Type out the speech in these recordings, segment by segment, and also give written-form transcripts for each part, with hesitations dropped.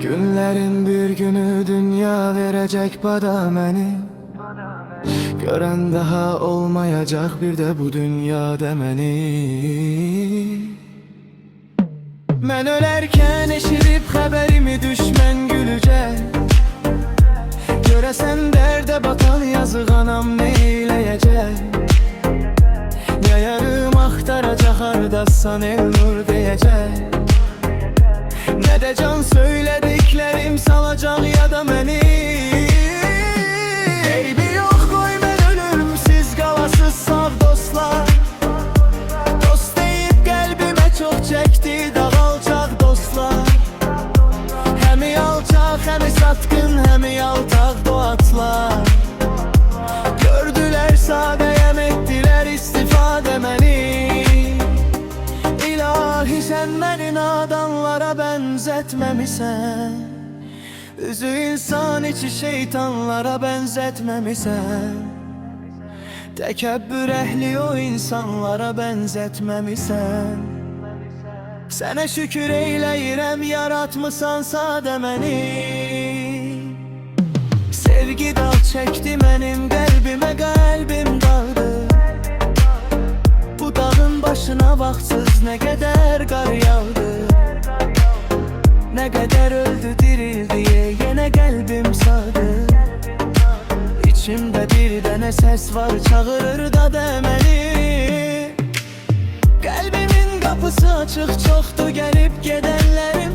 Günlerin bir günü dünya verecek bana məni. Gören daha olmayacak bir de bu dünyada məni. Ben ölerken eşidip haberimi düşmen gülecek. Göresen derde batan yazık anam neyleyecek. Ya yarım aktaracak hardasan el nur diyecek. Ne de can söylediklerim salacak ya da beni. Eybi yok koy ben ölürüm siz kalasız sağ dostlar. Dost deyip kalbime çok çekti dağılacak dostlar. Hemi alçak hemi satkın hemi yaltak doğatlar. Gördüler sadeyem ettiler istifade beni. İlahi sen beni nadanlara benzetmemişsen. Üzü insan içi şeytanlara benzetmemişsen. Tekebbür ehli o insanlara benzetmemişsen. Sene şükür eyleyirem yaratmışsan sade beni. Sevgi dal çekti benim kalbime kalbim dağdı. Bu dağın başına baksız ne kadar kar yağdı. Ne kadar öldü dirildi yine kalbim sağdı. İçimde bir tane ses var çağırır da demeli. Kalbimin kapısı açık çoktu gelip gidenlerim.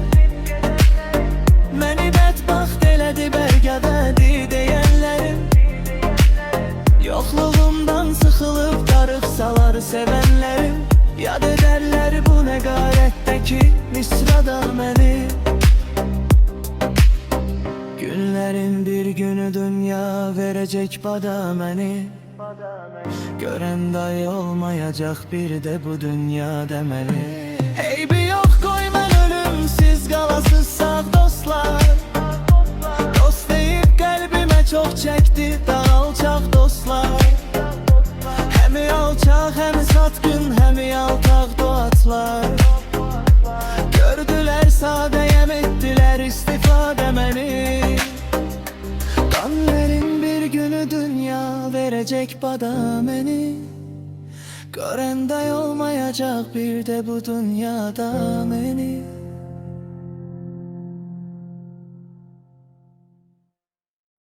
Məni bədbaxt elədi bərgədədi deyənlərim. Yokluğumdan sıxılıb darıxsalar sevənlərim. Yad ederler bu nəqarətdəki misrada məni. Günlerin bir günü dünya verecek bana beni. Gören dahi olmayacak bir de bu dünya demeli. Eybi yok koy ben ölümsiz kalasız sağ dostlar. Dost deyip kalbime çok çekti dağılacak dostlar. Hemi alçak hemi satkın hemi yaltak doğatlar. Gördüler sadeyem ettiler istifade beni. Kanlerin bir günü dünya verecek bana beni. Gören day olmayacak bir de bu dünyada beni.